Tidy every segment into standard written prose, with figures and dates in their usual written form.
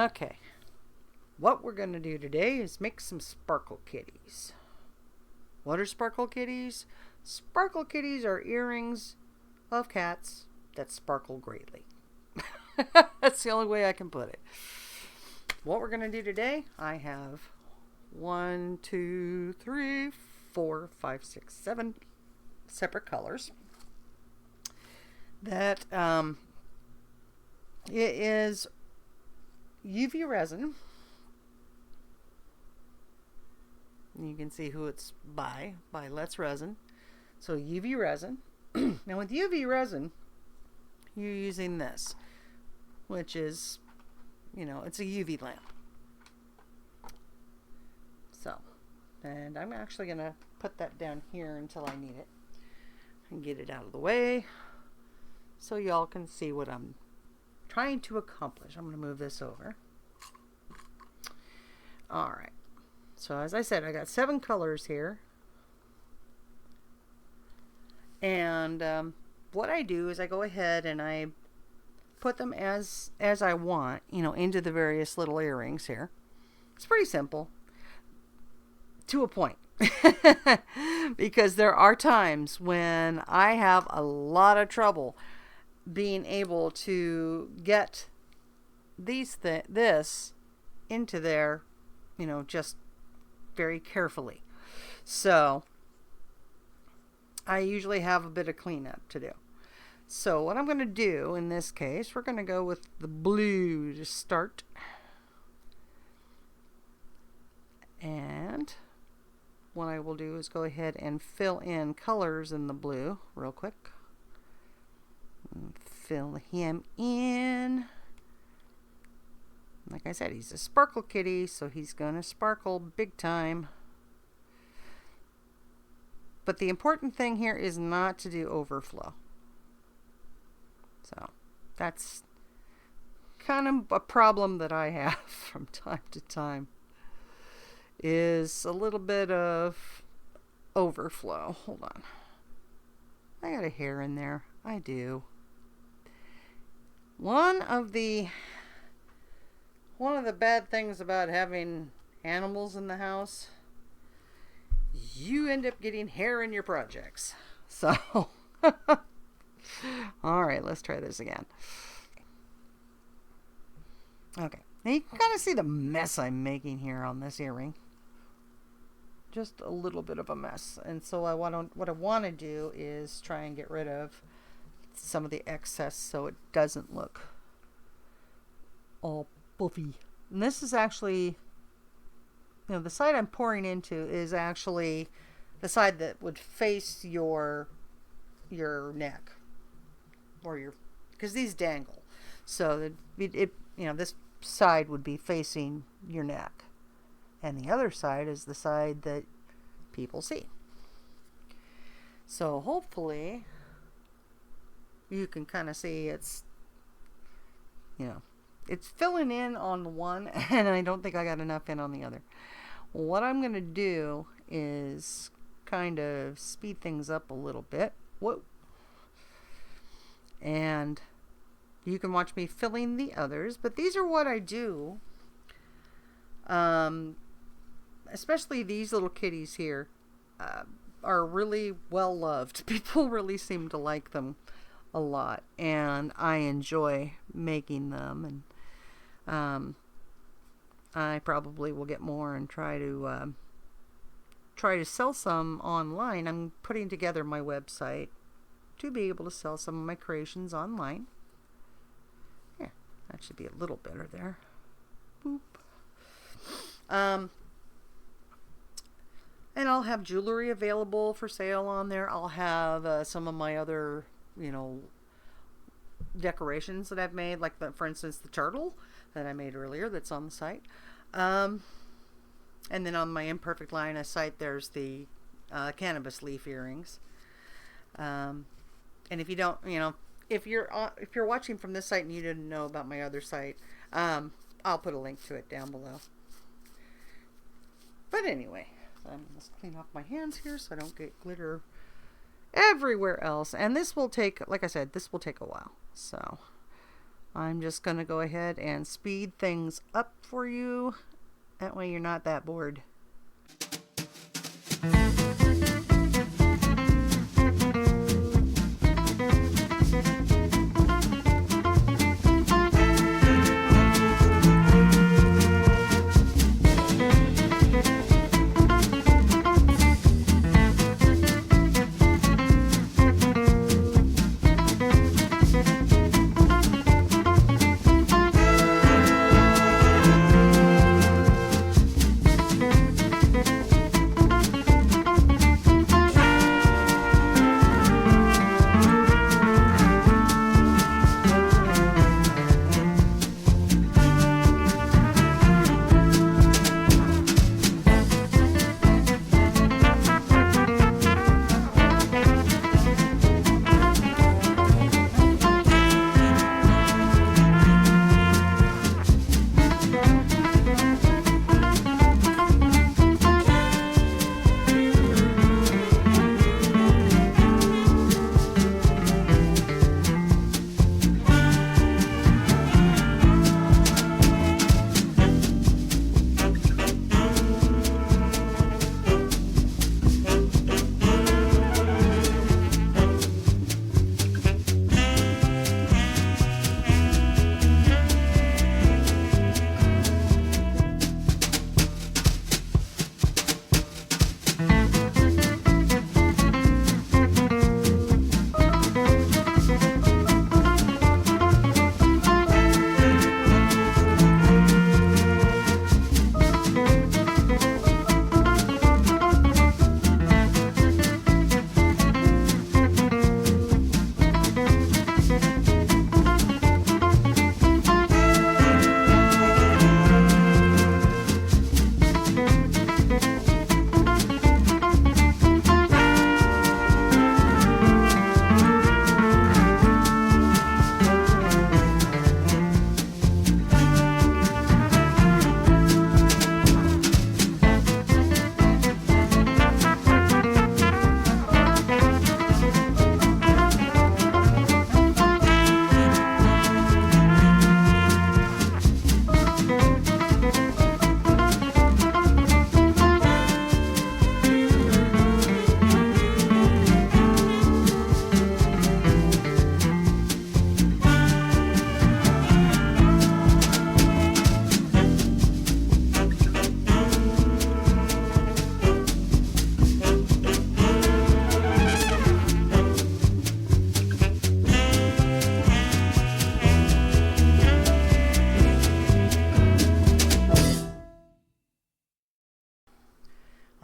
Okay. What we're going to do today is make some sparkle kitties. What are sparkle kitties? Sparkle kitties are earrings of cats that sparkle greatly. That's the only way I can put it. What we're going to do today, I have 1, 2, 3, 4, 5, 6, 7 separate colors. That it is UV resin. You can see who it's by Let's Resin. So UV resin. Now with UV resin, you're using this, which is, it's a UV lamp. So, and I'm actually going to put that down here until I need it and get it out of the way so y'all can see what I'm trying to accomplish. I'm going to move this over. All right. So as I said, I got 7 colors here. And what I do is I go ahead and I put them as I want, into the various little earrings here. It's pretty simple. To a point. Because there are times when I have a lot of trouble being able to get this into there, just very carefully. So I usually have a bit of cleanup to do. So what I'm going to do in this case, we're going to go with the blue to start. And what I will do is go ahead and fill in colors in the blue real quick. And fill him in. Like I said, he's a sparkle kitty, so he's going to sparkle big time. But the important thing here is not to do overflow. So that's kind of a problem that I have from time to time, is a little bit of overflow. Hold on. I got a hair in there. I do. One of the bad things about having animals in the house, you end up getting hair in your projects. So, all right, let's try this again. Okay, now you can kind of see the mess I'm making here on this earring. Just a little bit of a mess. And so what I want to do is try and get rid of some of the excess so it doesn't look all puffy. And this is actually, the side I'm pouring into is actually the side that would face your neck, or because these dangle. So this side would be facing your neck, and the other side is the side that people see. So hopefully you can kind of see it's filling in on one, and I don't think I got enough in on the other. What I'm going to do is kind of speed things up a little bit. Whoa. And you can watch me filling the others, but these are what I do. Especially these little kitties here are really well loved. People really seem to like them a lot, and I enjoy making them. And I probably will get more and try to sell some online. I'm putting together my website to be able to sell some of my creations online. Yeah, that should be a little better there. Boop. And I'll have jewelry available for sale on there. I'll have some of my other, decorations that I've made, like for instance, the turtle that I made earlier that's on the site. And then on my Imperfect Lioness site, there's the cannabis leaf earrings. And if you don't, if you're watching from this site and you didn't know about my other site, I'll put a link to it down below. But anyway, let's clean off my hands here so I don't get glitter everywhere else. And this will take, like I said, this will take a while. So I'm just going to go ahead and speed things up for you. That way you're not that bored.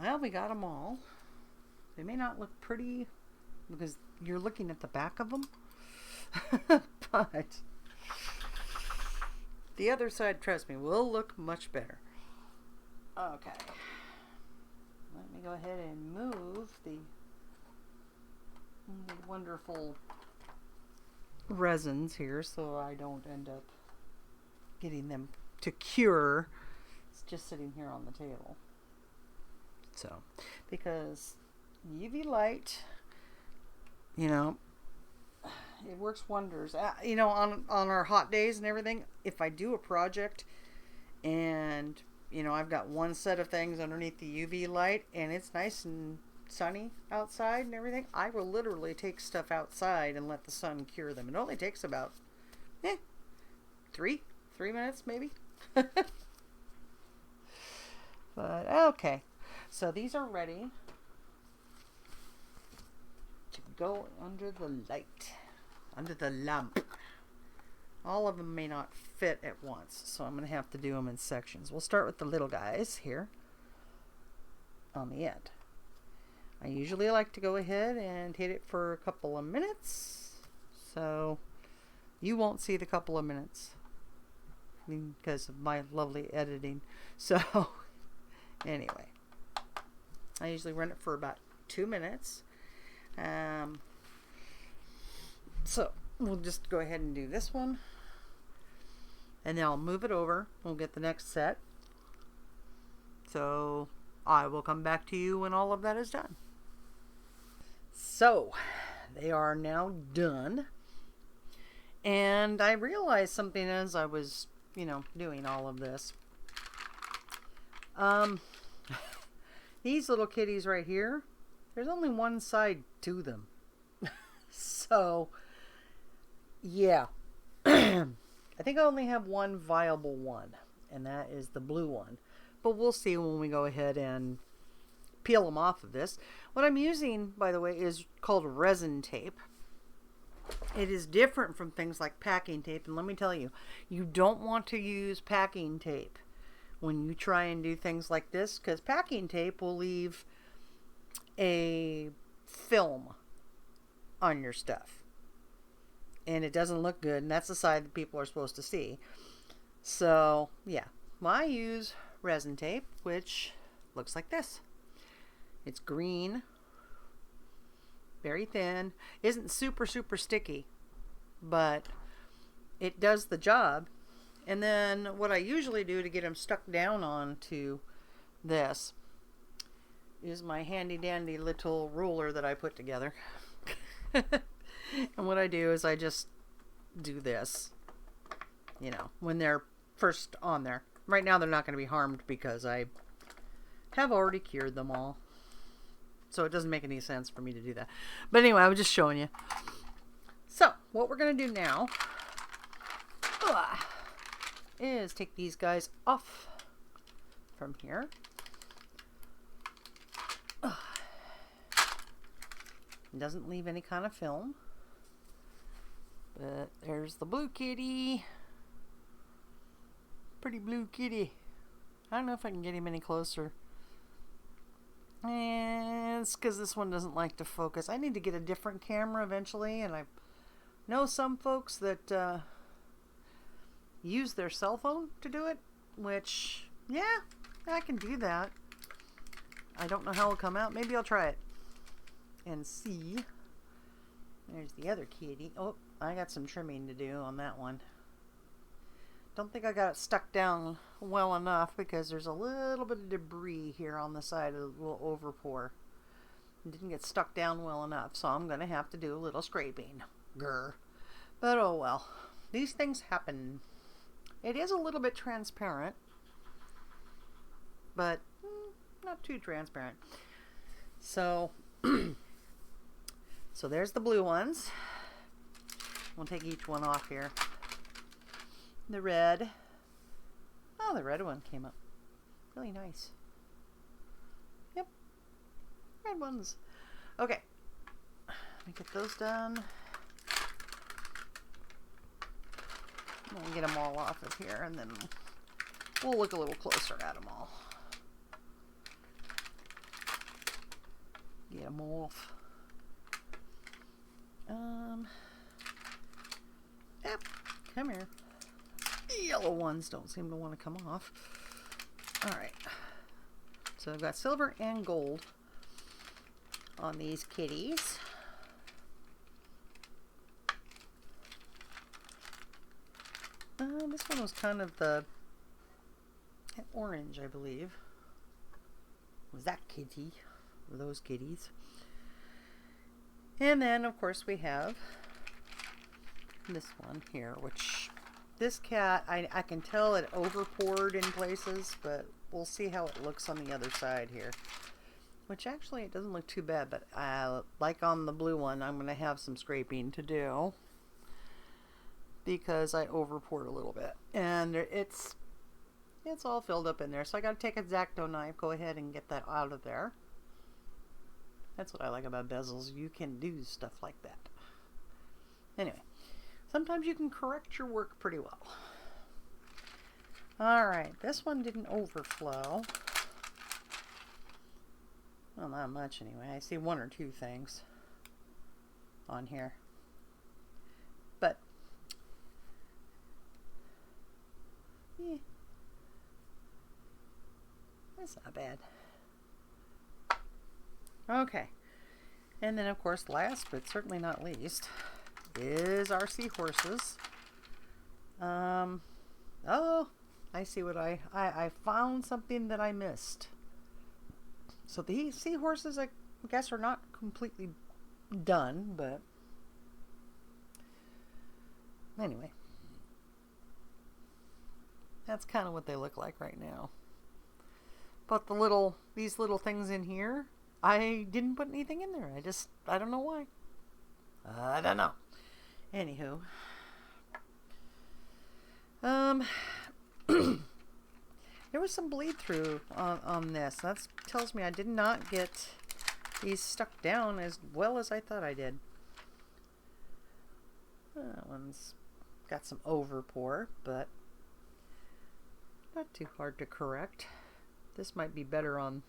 Well, we got them all. They may not look pretty because you're looking at the back of them, but the other side, trust me, will look much better. Okay. Let me go ahead and move the wonderful resins here so I don't end up getting them to cure. It's just sitting here on the table. So, because UV light, you know, it works wonders. You know, on our hot days and everything, if I do a project and, you know, I've got one set of things underneath the UV light and it's nice and sunny outside and everything, I will literally take stuff outside and let the sun cure them. It only takes about, 3 minutes maybe. But, okay. So these are ready to go under the light, under the lamp. All of them may not fit at once, so I'm going to have to do them in sections. We'll start with the little guys here on the end. I usually like to go ahead and hit it for a couple of minutes, so you won't see the couple of minutes because of my lovely editing. So anyway, I usually run it for about 2 minutes. So we'll just go ahead and do this one, and then I'll move it over. We'll get the next set. So I will come back to you when all of that is done. So they are now done, And I realized something as I was, doing all of this. Um, these little kitties right here, there's only one side to them. So, yeah. I think I only have one viable one, and that is the blue one. But we'll see when we go ahead and peel them off of this. What I'm using, by the way, is called resin tape. It is different from things like packing tape, and let me tell you, you don't want to use packing tape when you try and do things like this, because packing tape will leave a film on your stuff, and it doesn't look good, and that's the side that people are supposed to see. So yeah, I use resin tape, which looks like this. It's green, very thin, isn't super sticky, but it does the job. And then what I usually do to get them stuck down onto this is my handy dandy little ruler that I put together. And what I do is I just do this, when they're first on there. Right now they're not going to be harmed because I have already cured them all. So it doesn't make any sense for me to do that. But anyway, I was just showing you. So what we're going to do now is take these guys off from here. It doesn't leave any kind of film. But there's the blue kitty. Pretty blue kitty. I don't know if I can get him any closer. And it's because this one doesn't like to focus. I need to get a different camera eventually, and I know some folks that use their cell phone to do it, which, yeah, I can do that. I don't know how it'll come out. Maybe I'll try it and see. There's the other kitty. Oh, I got some trimming to do on that one. Don't think I got it stuck down well enough because there's a little bit of debris here on the side of the little overpour. It didn't get stuck down well enough, so I'm going to have to do a little scraping. Grr. But oh well. These things happen. It is a little bit transparent, but not too transparent. So, so there's the blue ones. We'll take each one off here. The red. Oh, the red one came up. Really nice. Yep. Red ones. Okay. Let me get those done. I'm going to get them all off of here, and then we'll look a little closer at them all. Get them off. Yep. Come here. Yellow ones don't seem to want to come off. Alright. So I've got silver and gold on these kitties. This one was kind of the orange, I believe. Was that kitty? Or those kitties? And then, of course, we have this one here, which this cat, I can tell it overpoured in places, but we'll see how it looks on the other side here. Which actually, it doesn't look too bad, but like on the blue one, I'm going to have some scraping to do because I overpoured a little bit. And it's all filled up in there, so I got to take a X-Acto knife, go ahead and get that out of there. That's what I like about bezels. You can do stuff like that. Anyway, sometimes you can correct your work pretty well. Alright, this one didn't overflow. Well, not much anyway. I see one or two things on here. But, yeah, that's not bad. Okay, and then of course last but certainly not least is our seahorses. Oh, I see what I found something that I missed. So the seahorses, I guess, are not completely done, but anyway, that's kind of what they look like right now. But these little things in here, I didn't put anything in there. I don't know why. I don't know. Anywho. There was some bleed through on this. That tells me I did not get these stuck down as well as I thought I did. That one's got some over pour, but not too hard to correct. This might be better on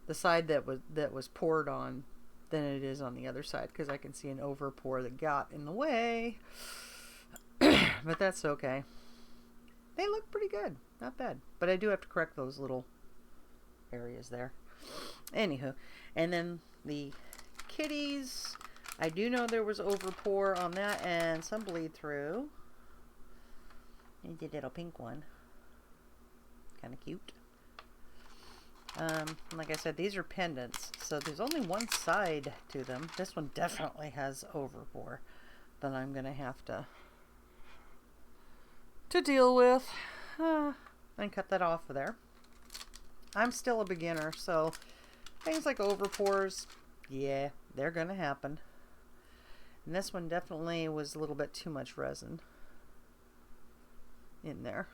the side that was poured on than it is on the other side, because I can see an over pour that got in the way. But that's okay. They look pretty good. Not bad. But I do have to correct those little areas there. Anywho. And then the kitties. I do know there was over pour on that and some bleed through. And the little pink one. Kind of cute. Like I said, these are pendants. So there's only one side to them. This one definitely has over pour that I'm going to have to deal with. And cut that off of there. I'm still a beginner, so things like over pours, yeah, they're gonna happen. And this one definitely was a little bit too much resin in there.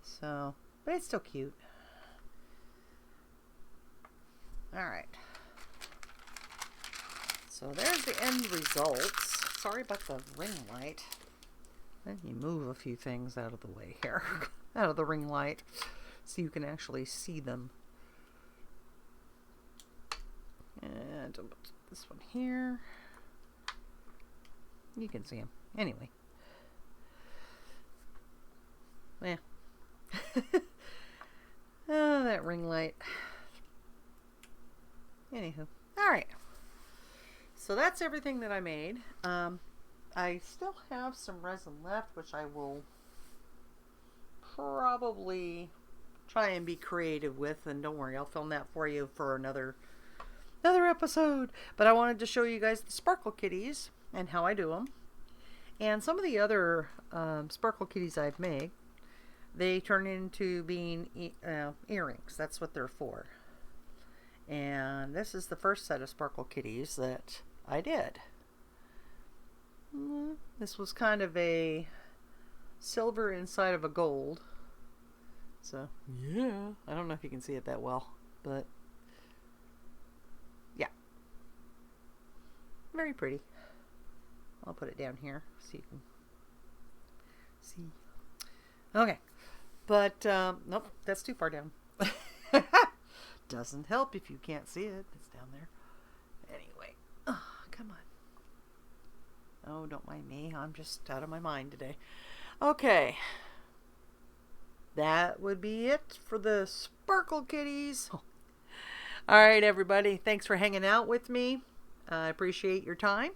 So, but it's still cute. Alright. So there's the end results. Sorry about the ring light. Let me move a few things out of the way here. Out of the ring light. So you can actually see them. And I'll put this one here. You can see them. Anyway. Yeah. Oh, that ring light. Anywho. Alright. So that's everything that I made. I still have some resin left, which I will probably try and be creative with. And don't worry, I'll film that for you for another episode. But I wanted to show you guys the sparkle kitties and how I do them. And some of the other sparkle kitties I've made, they turn into being earrings. That's what they're for. And this is the first set of sparkle kitties that I did. This was kind of a silver inside of a gold. So, yeah. I don't know if you can see it that well, but yeah. Very pretty. I'll put it down here so you can see. Okay. But, nope, that's too far down. Doesn't help if you can't see it. It's down there. Anyway. Oh, come on. Oh, don't mind me. I'm just out of my mind today. Okay. That would be it for the sparkle kitties. Alright, everybody. Thanks for hanging out with me. I appreciate your time.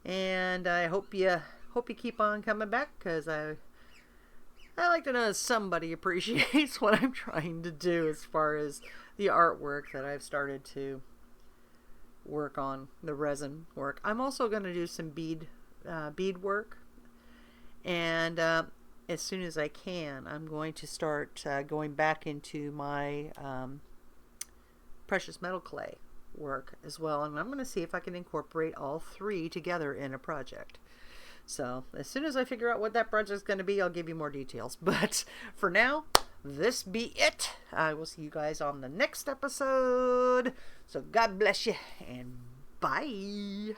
And I hope you keep on coming back, because I like to know somebody appreciates what I'm trying to do as far as the artwork that I've started to work on, the resin work. I'm also going to do some bead work, and as soon as I can, I'm going to start going back into my precious metal clay work as well, and I'm going to see if I can incorporate all three together in a project. So as soon as I figure out what that project is going to be, I'll give you more details. But for now, this be it. I will see you guys on the next episode. So God bless you, and bye.